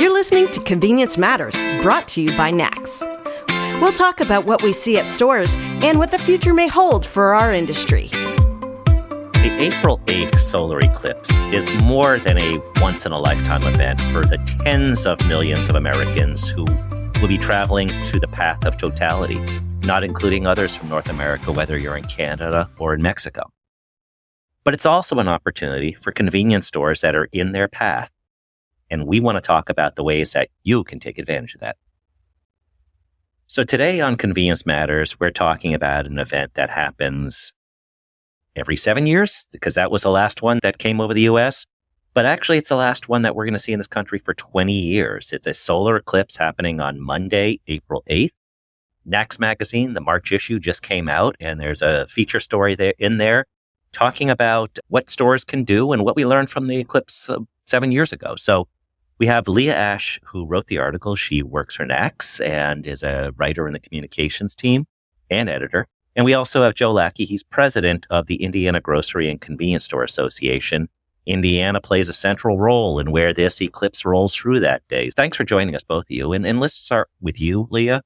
You're listening to Convenience Matters, brought to you by NACS. We'll talk about what we see at stores and what the future may hold for our industry. The April 8th solar eclipse is more than a once-in-a-lifetime event for the tens of millions of Americans who will be traveling to the path of totality, not including others from North America, whether you're in Canada or in Mexico. But it's also an opportunity for convenience stores that are in their path, and we want to talk about the ways that you can take advantage of that. So today on Convenience Matters, we're talking about an event that happens every 7 years, because that was the last one that came over the U.S., but actually it's the last one that we're going to see in this country for 20 years. It's a solar eclipse happening on Monday, April 8th. NACS magazine, the March issue, just came out, and there's a feature story there talking about what stores can do and what we learned from the eclipse 7 years ago. So we have Leah Ash, who wrote the article. She works for NACS and is a writer in the communications team and editor. And we also have Joe Lackey. He's president of the Indiana Grocery and Convenience Store Association. Indiana plays a central role in where this eclipse rolls through that day. Thanks for joining us, both of you. And let's start with you, Leah.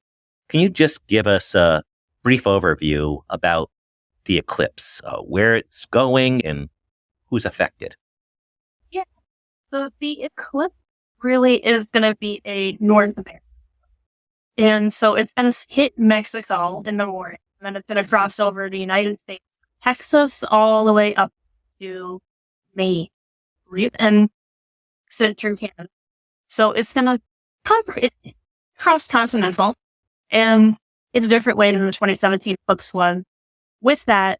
Can you just give us a brief overview about the eclipse, where it's going and who's affected? Yeah. So the eclipse really is going to be a North America. And so it's going to hit Mexico in the morning. And then it's going to cross over to the United States, Texas, all the way up to Maine and central Canada. So it's going to cross-continental, and in a different way than the 2017 eclipse one. With that,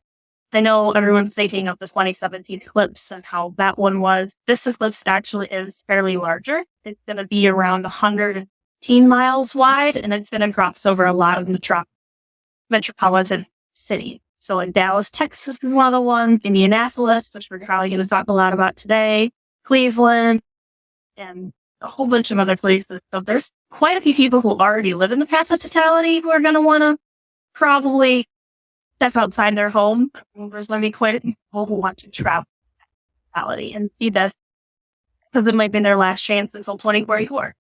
I know everyone's thinking of the 2017 eclipse and how that one was. This eclipse actually is fairly larger. It's going to be around 110 miles wide, and it's going to cross over a lot of metropolitan cities. So like Dallas, Texas is one of the ones, Indianapolis, which we're probably going to talk a lot about today, Cleveland, and a whole bunch of other places. So there's quite a few people who already live in the path of totality who are going to want to probably step outside their home. There's going to be quite a few people who want to travel totality and see this, because it might be their last chance until 2044.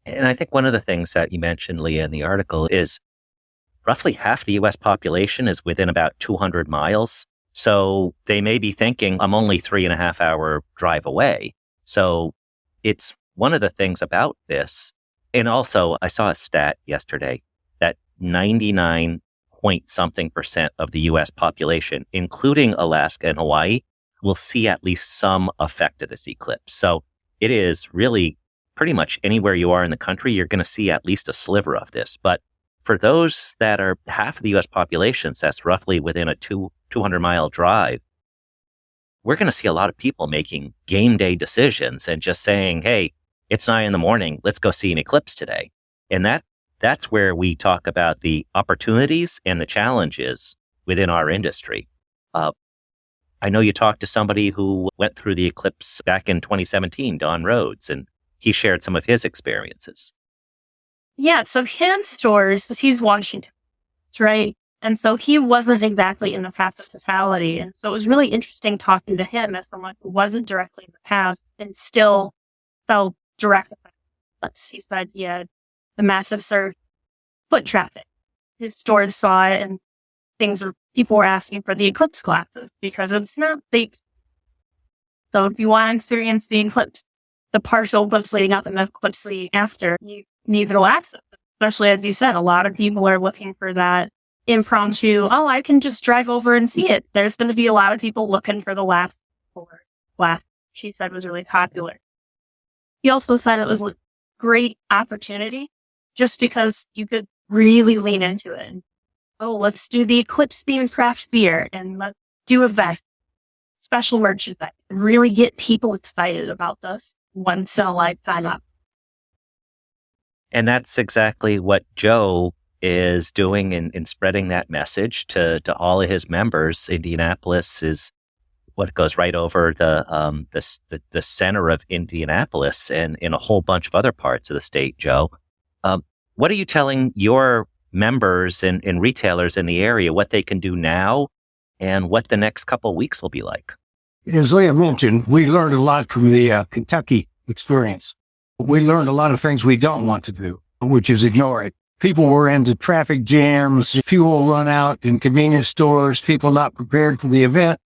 And I think one of the things that you mentioned, Leah, in the article is roughly half the U.S. population is within about 200 miles. So they may be thinking, I'm only 3.5 hour drive away. So it's one of the things about this. And also, I saw a stat yesterday that 99-point-something% of the U.S. population, including Alaska and Hawaii, will see at least some effect of this eclipse. So it is really pretty much anywhere you are in the country, you're going to see at least a sliver of this. But for those that are half of the U.S. population, so that's roughly within a 200-mile drive, we're going to see a lot of people making game day decisions and just saying, hey, it's 9 a.m, let's go see an eclipse today. And that's where we talk about the opportunities and the challenges within our industry. I know you talked to somebody who went through the eclipse back in 2017, Don Rhodes, and he shared some of his experiences. Yeah, so his stores, he's Washington, right? And so he wasn't exactly in the path of totality. And so it was really interesting talking to him as someone who wasn't directly in the path and still fell directly. He said he had a massive surge foot traffic. His stores saw it, and people were asking for the eclipse glasses because it's not safe. So if you want to experience the eclipse, the partial eclipse leading up and the eclipse leading after, you need to access it. Especially, as you said, a lot of people are looking for that impromptu, I can just drive over and see it. There's going to be a lot of people looking for the last she said was really popular. He also said it was a great opportunity just because you could really lean into it. Let's do the eclipse themed craft beer, and let's do events, special merchandise, and really get people excited about this once in a lifetime up. And that's exactly what Joe is doing in spreading that message to all of his members. Indianapolis is what goes right over the center of Indianapolis and in a whole bunch of other parts of the state, Joe. What are you telling your members and retailers in the area what they can do now and what the next couple of weeks will be like? As Leah mentioned, we learned a lot from the Kentucky experience. we learned a lot of things we don't want to do, which is ignore it. People were into traffic jams, fuel run out in convenience stores, people not prepared for the event.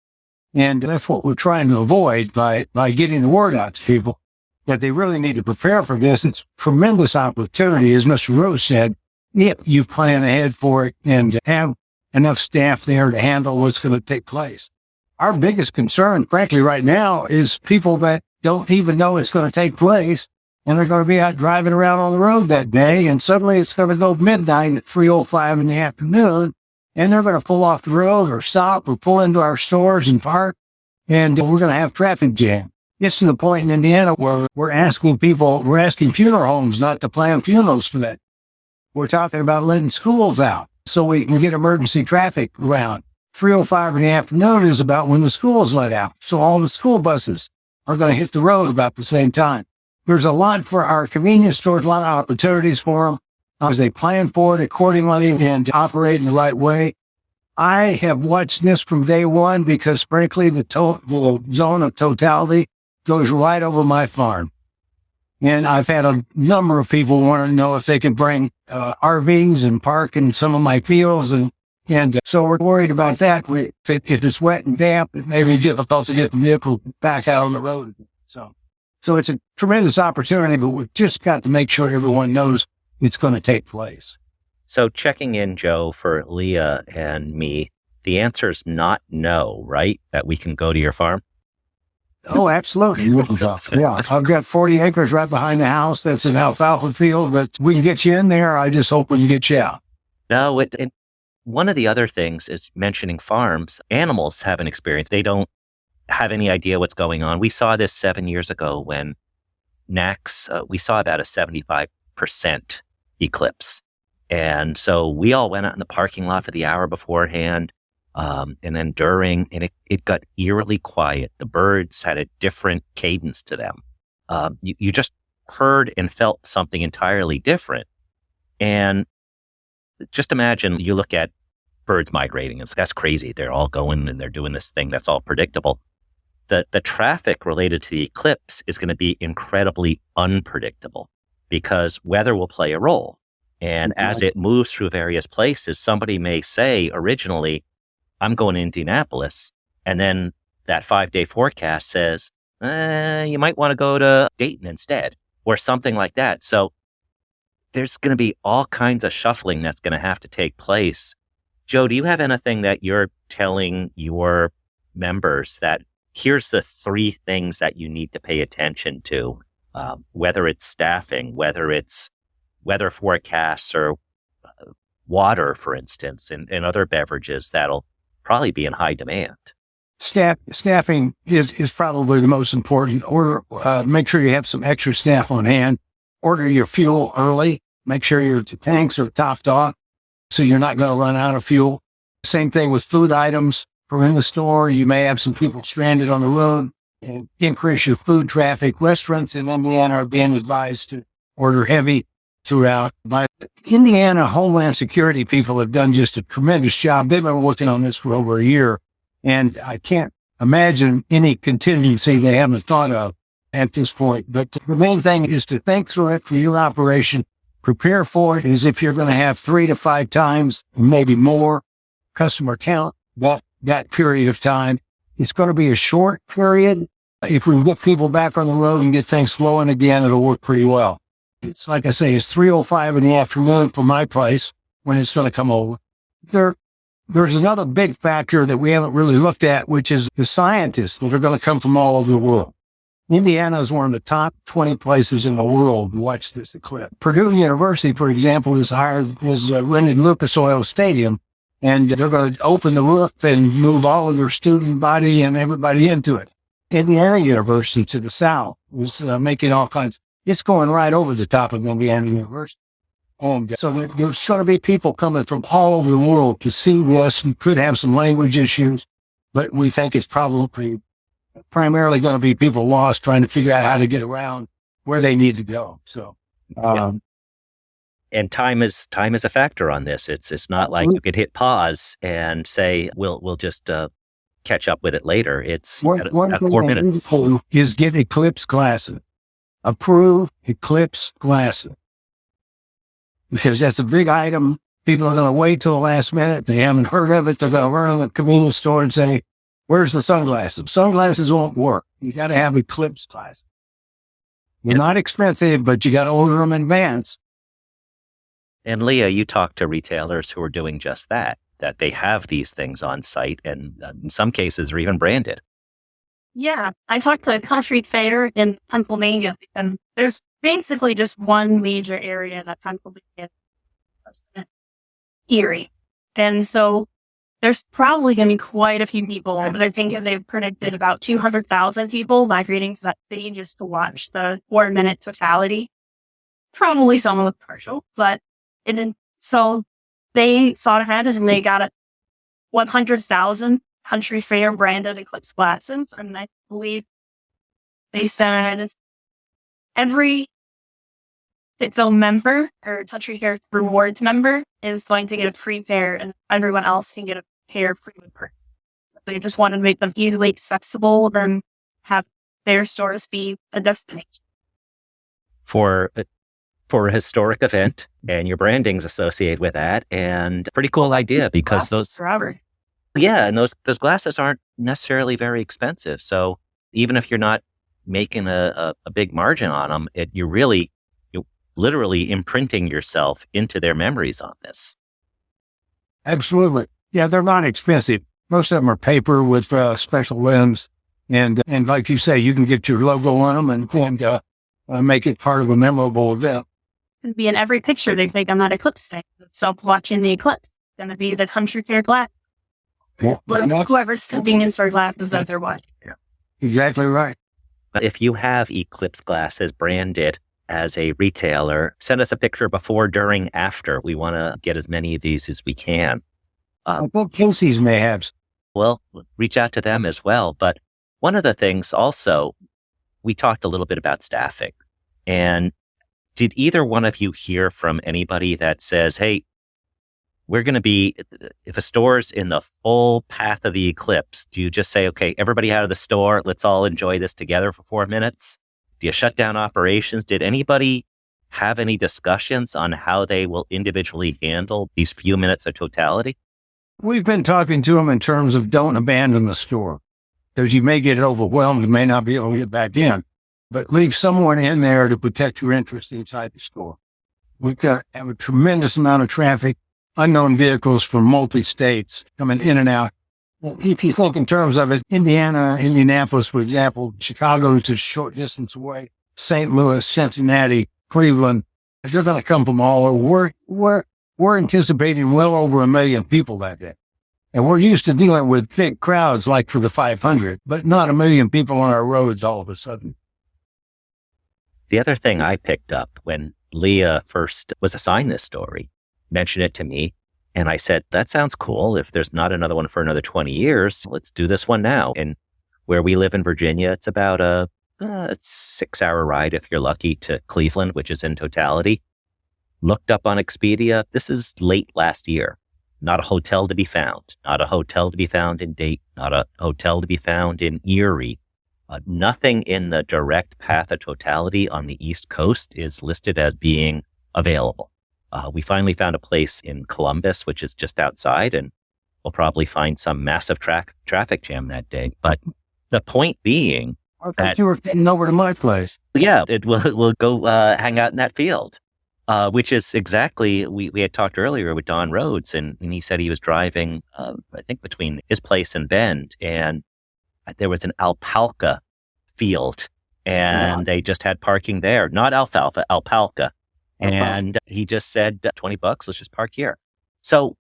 And that's what we're trying to avoid by getting the word out to people that they really need to prepare for this. It's a tremendous opportunity, as Mr. Rose said, if you plan ahead for it and have enough staff there to handle what's going to take place. Our biggest concern, frankly, right now is people that don't even know it's going to take place, and they're going to be out driving around on the road that day, and suddenly it's going to go midnight at 3:05 in the afternoon, and they're going to pull off the road or stop or pull into our stores and park, and we're going to have traffic jam. It's to the point in Indiana where we're asking funeral homes not to plan funerals for that. We're talking about letting schools out so we can get emergency traffic around. 3:05 in the afternoon is about when the schools let out. So all the school buses are going to hit the road about the same time. There's a lot for our convenience stores, a lot of opportunities for them as they plan for it accordingly and operate in the right way. I have watched this from day one because, frankly, the zone of totality goes right over my farm. And I've had a number of people want to know if they can bring RVs and park in some of my fields. And so we're worried about that. If it's wet and damp, it may be difficult to get the vehicle back out on the road. So it's a tremendous opportunity, but we've just got to make sure everyone knows it's going to take place. So checking in, Joe, for Leah and me, the answer is not no, right? That we can go to your farm? Oh, absolutely. Yeah, I've got 40 acres right behind the house. That's an alfalfa field, but we can get you in there. I just hope we can get you out. No, one of the other things is mentioning farms. Animals have an experience. They don't have any idea what's going on. We saw this 7 years ago when NACS, we saw about a 75% eclipse. And so we all went out in the parking lot for the hour beforehand. And then during, and it got eerily quiet. The birds had a different cadence to them. You just heard and felt something entirely different. And just imagine you look at birds migrating. That's crazy. They're all going and they're doing this thing that's all predictable. The traffic related to the eclipse is going to be incredibly unpredictable because weather will play a role. And as it moves through various places, somebody may say originally, I'm going to Indianapolis. And then that 5-day forecast says, you might want to go to Dayton instead or something like that. So there's going to be all kinds of shuffling that's going to have to take place. Joe, do you have anything that you're telling your members that here's the 3 things that you need to pay attention to, whether it's staffing, whether it's weather forecasts or water, for instance, and other beverages that'll probably be in high demand? Staffing is probably the most important. Make sure you have some extra staff on hand. Order your fuel early. Make sure your tanks are topped off so you're not going to run out of fuel. Same thing with food items. For in the store, you may have some people stranded on the road and increase your food traffic. Restaurants in Indiana are being advised to order heavy throughout. But Indiana Homeland Security people have done just a tremendous job. They've been working on this for over a year, and I can't imagine any contingency they haven't thought of at this point. But the main thing is to think through it for your operation. Prepare for it as if you're going to have 3 to 5 times, maybe more, customer count that period of time. It's going to be a short period. If we can get people back on the road and get things flowing again, it'll work pretty well. It's like I say, it's 3:05 in the afternoon for my place when it's going to come over. There's another big factor that we haven't really looked at, which is the scientists that are going to come from all over the world. Indiana is one of the top 20 places in the world to watch this eclipse. Purdue University, for example, is rented Lucas Oil Stadium, and they're going to open the roof and move all of their student body and everybody into it. Indiana University to the south is making all kinds. It's going right over the top of Indiana University. So there's going to be people coming from all over the world to see this. We could have some language issues, but we think it's probably primarily going to be people lost trying to figure out how to get around where they need to go. So, and time is a factor on this. It's not like you could hit pause and say we'll just catch up with it later. It's one at thing 4 minutes. is get Eclipse classes. approve Eclipse glasses. Because that's a big item. People are going to wait till the last minute. They haven't heard of it. They're going to run to the convenience store and say, where's the sunglasses? Sunglasses won't work. You got to have Eclipse glasses. They're not expensive, but you got to order them in advance. And Leah, you talk to retailers who are doing just that they have these things on site and in some cases are even branded. Yeah, I talked to a country fair in Pennsylvania, and there's basically just one major area that Pennsylvania is Erie. And so there's probably going to be quite a few people, but I think they've predicted about 200,000 people migrating to that city just to watch the 4-minute totality. Probably some of them partial, but so they thought ahead and they got 100,000 country fair branded Eclipse glasses. And I believe they said every the member or country fair rewards member is going to get a free pair and everyone else can get a pair free with purchase. They just want to make them easily accessible and have their stores be a destination. For a historic event, and your branding's associated with that, and pretty cool idea because forever. Yeah, and those glasses aren't necessarily very expensive. So even if you're not making a big margin on them, you're literally imprinting yourself into their memories on this. Absolutely. Yeah, they're not expensive. Most of them are paper with special limbs. And like you say, you can get your logo on them and make it part of a memorable event. It'd be in every picture they take on that Eclipse day. So watching the eclipse, it's going to be the country fair glass. Yeah, whoever's convenience store glasses that they're watching. Yeah, exactly right. But if you have Eclipse glasses branded as a retailer, send us a picture before, during, after. We want to get as many of these as we can. Well, Casey's may have. Well, reach out to them as well. But one of the things also, we talked a little bit about staffing. And did either one of you hear from anybody that says, hey, we're going to be, if a store's in the full path of the eclipse, do you just say, okay, everybody out of the store, let's all enjoy this together for 4 minutes? Do you shut down operations? Did anybody have any discussions on how they will individually handle these few minutes of totality? We've been talking to them in terms of don't abandon the store. Because you may get overwhelmed and may not be able to get back in. But leave someone in there to protect your interest inside the store. We've got a tremendous amount of traffic, unknown vehicles from multi-states coming in and out. If you think in terms of it, Indianapolis, for example, Chicago is a short distance away, St. Louis, Cincinnati, Cleveland, they're going to come from all over. We're anticipating well over 1 million people that day. And we're used to dealing with big crowds like for the 500, but not 1 million people on our roads all of a sudden. The other thing I picked up when Leah first was assigned this story, mentioned it to me, and I said, that sounds cool. If there's not another one for another 20 years, let's do this one now. And where we live in Virginia, it's about a 6-hour ride, if you're lucky, to Cleveland, which is in totality. Looked up on Expedia. This is late last year. Not a hotel to be found. Not a hotel to be found in Dayton. Not a hotel to be found in Erie. Nothing in the direct path of totality on the East Coast is listed as being available. We finally found a place in Columbus, which is just outside, and we'll probably find some massive traffic jam that day. But the point being, I thought you were getting over to my place. Yeah, we'll go hang out in that field, which is exactly, we had talked earlier with Don Rhodes, and he said he was driving, I think, between his place and Bend, and there was an alpaca field, and they just had parking there. Not alfalfa, alpaca. And he just said, $20, let's just park here. So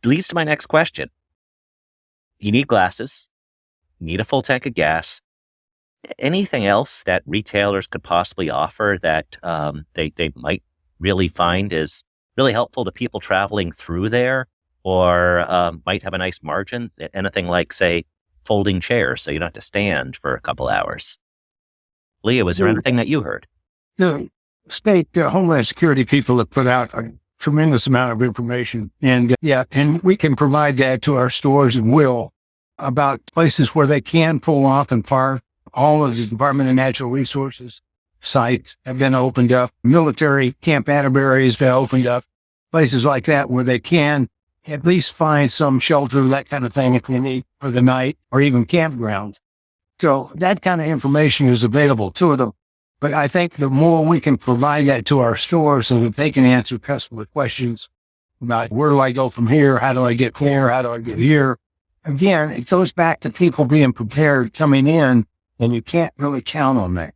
leads to my next question. You need glasses, you need a full tank of gas. Anything else that retailers could possibly offer that they might really find is really helpful to people traveling through there, or might have a nice margin? Anything like, say, folding chairs so you don't have to stand for a couple hours. Leah, was there anything that you heard? The state Homeland Security people have put out a tremendous amount of information. And and we can provide that to our stores and will, about places where they can pull off and park. All of the Department of Natural Resources sites have been opened up. Military Camp Atterbury has been opened up. Places like that where they can at least find some shelter, that kind of thing, if they need for the night, or even campgrounds. So that kind of information is available to them. But I think the more we can provide that to our stores so that they can answer customer questions about where do I go from here? How do I get there? How do I get here? Again, it goes back to people being prepared coming in, and you can't really count on that.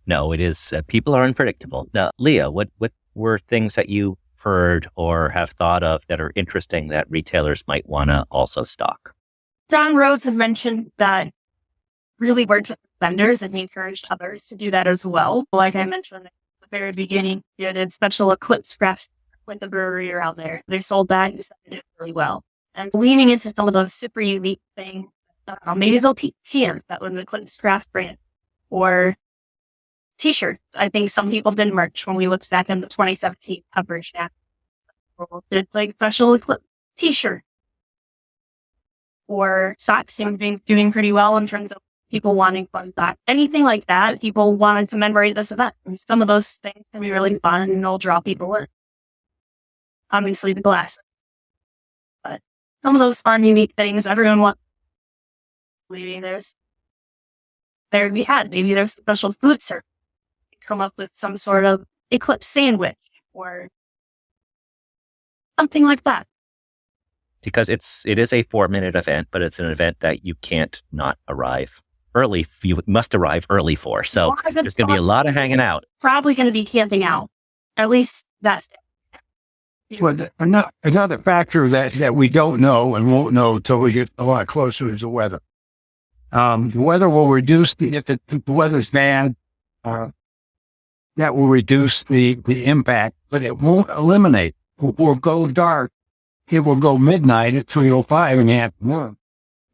No, it is. People are unpredictable. Now, Leah, what were things that you heard or have thought of that are interesting that retailers might want to also stock? John Rhodes had mentioned that really worked with vendors, and he encouraged others to do that as well. Like I mentioned at the very beginning, you did special Eclipse craft with the brewery around there. They sold that and they did it really well. And leaning into some of those super unique things, maybe they'll PM, that was the Eclipse craft brand, or t-shirts. I think some people did merch when we looked back in the 2017 coverage now. Did like special Eclipse t-shirt. Or socks seem to be doing pretty well in terms of people wanting fun socks. Anything like that, people want to commemorate this event. And some of those things can be really fun and they'll draw people in. Obviously the glasses. But some of those fun, unique things everyone wants. Maybe there's special food service. Come up with some sort of Eclipse sandwich or something like that. Because it is a 4-minute event, but it's an event that you can't not arrive early. You must arrive early for. So there's going to be a lot of hanging out. Probably going to be camping out. At least that's it. Well, another factor that we don't know and won't know until we get a lot closer is the weather. The weather will reduce if the weather's bad, that will reduce the impact, but it won't eliminate. It will go dark. It will go midnight at 3:05 in the afternoon.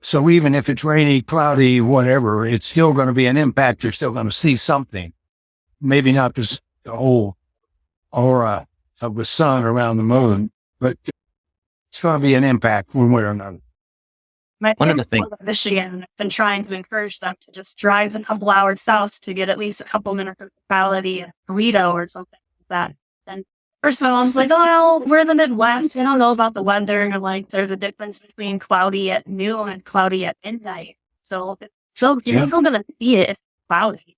So even if it's rainy, cloudy, whatever, it's still going to be an impact. You're still going to see something. Maybe not just the whole aura of the sun around the moon, but it's going to be an impact one way or another. One of the things with Michigan, I've been trying to encourage them to just drive a couple hours south to get at least a couple minutes of quality, a burrito or something like that. And first of all, I was like, oh, we're in the Midwest. I don't know about the weather. And like, there's a difference between cloudy at noon and cloudy at midnight. So you're still going to see it if it's cloudy.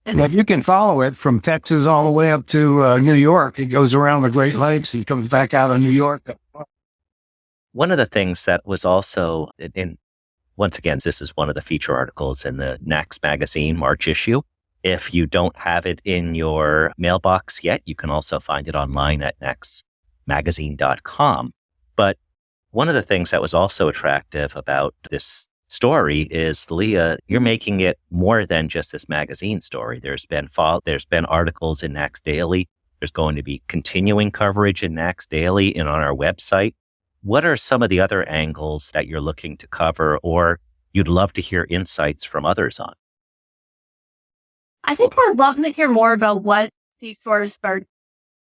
And if you can follow it from Texas all the way up to New York, it goes around the Great Lakes. He comes back out of New York. One of the things that was also once again, this is one of the feature articles in the NACS magazine March issue. If you don't have it in your mailbox yet, you can also find it online at nacsmagazine.com. But one of the things that was also attractive about this story is, Leah, you're making it more than just this magazine story. There's been articles in NACS Daily. There's going to be continuing coverage in NACS Daily and on our website. What are some of the other angles that you're looking to cover or you'd love to hear insights from others on? I think I'd love to hear more about what these stores are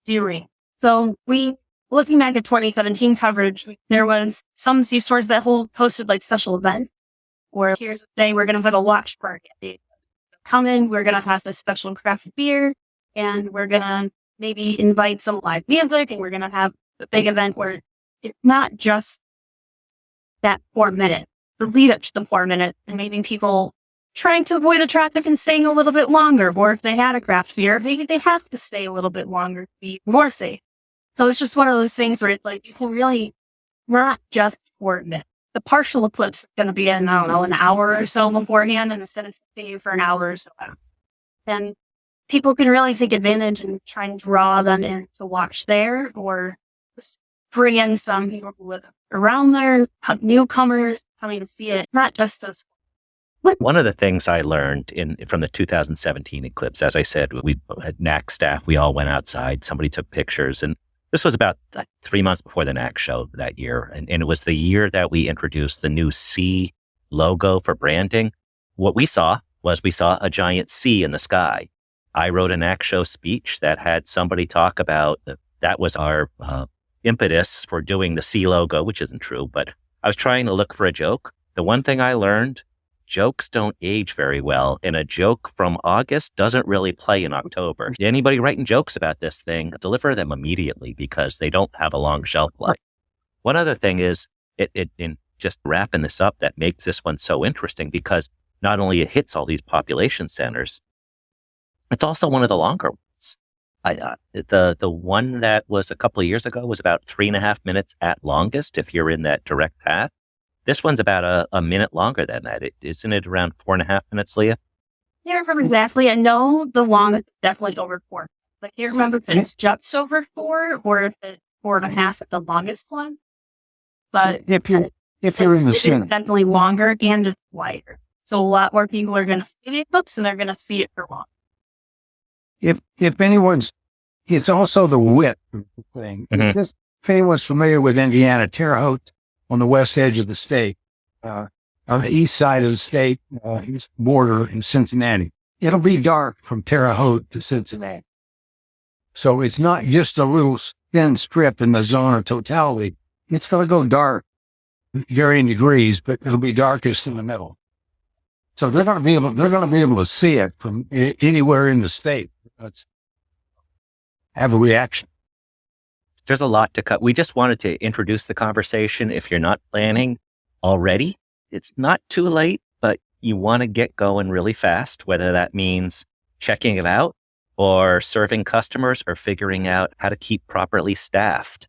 doing. So looking back at 2017 coverage, there was some C stores that hosted like special events where here's the day we're going to have a watch party. Come in, we're going to have a special craft beer, and we're going to maybe invite some live music, and we're going to have a big event where it's not just that 4 minutes, the lead up to the 4 minutes, and maybe people trying to avoid the traffic and staying a little bit longer, or if they had a craft beer, maybe they have to stay a little bit longer to be more safe. So it's just one of those things where it's like, you can really, not just 4 minutes. The partial eclipse is going to be in, I don't know, an hour or so beforehand, and instead of staying for an hour or so. And people can really take advantage and try and draw them in to watch there, or just bring in some people who live around there, newcomers coming to see it, not just those. One of the things I learned from the 2017 eclipse, as I said, we had NACS staff, we all went outside, somebody took pictures, and this was about 3 months before the NACS show that year. And it was the year that we introduced the new C logo for branding. What we saw a giant C in the sky. I wrote a NACS show speech that had somebody talk about that was our impetus for doing the C logo, which isn't true, but I was trying to look for a joke. The one thing I learned jokes don't age very well, and a joke from August doesn't really play in October. Anybody writing jokes about this thing, deliver them immediately because they don't have a long shelf life. One other thing is, in just wrapping this up, that makes this one so interesting because not only it hits all these population centers, it's also one of the longer ones. The one that was a couple of years ago was about 3.5 minutes at longest if you're in that direct path. This one's about a minute longer than that. Isn't it around 4.5 minutes, Leah? I can't remember exactly. I know the longest is definitely over 4. I can't remember if it's just over 4 or if it's 4.5 at the longest one. But if you're in the it's center, definitely longer and it's wider. So a lot more people are going to see the eclipse and they're going to see it for long. if anyone's, it's also the width of the thing. Mhm. If anyone's familiar with Indiana, Terre Haute on the west edge of the state, on the east side of the state, east border in Cincinnati, it'll be dark from Terre Haute to Cincinnati. So it's not just a little thin strip in the zone of totality. It's going to go dark, varying degrees, but it'll be darkest in the middle. So they're going to be able to see it from anywhere in the state. Let's have a reaction. There's a lot to cut. We just wanted to introduce the conversation. If you're not planning already, it's not too late, but you want to get going really fast, whether that means checking it out or serving customers or figuring out how to keep properly staffed.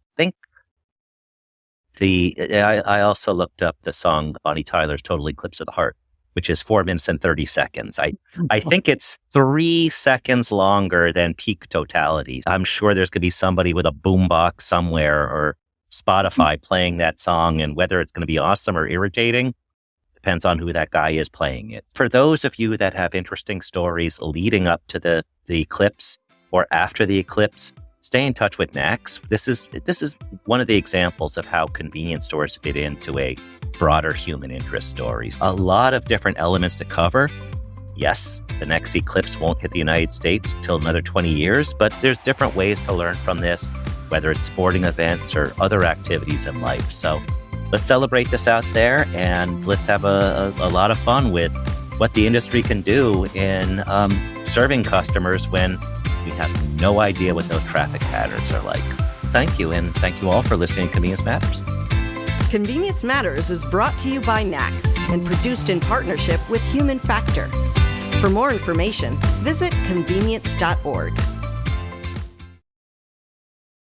I also looked up the song Bonnie Tyler's Total Eclipse of the Heart, which is 4 minutes and 30 seconds. I think it's 3 seconds longer than peak totality. I'm sure there's going to be somebody with a boombox somewhere or Spotify playing that song, and whether it's going to be awesome or irritating depends on who that guy is playing it. For those of you that have interesting stories leading up to the eclipse or after the eclipse, stay in touch with NACS. This is one of the examples of how convenience stores fit into a broader human interest stories. A lot of different elements to cover. Yes, the next eclipse won't hit the United States until another 20 years, but there's different ways to learn from this, whether it's sporting events or other activities in life. So let's celebrate this out there, and let's have a lot of fun with what the industry can do in serving customers when we have no idea what those traffic patterns are like. Thank you, and thank you all for listening to Convenience Matters. Convenience Matters is brought to you by NACS and produced in partnership with Human Factor. For more information, visit convenience.org.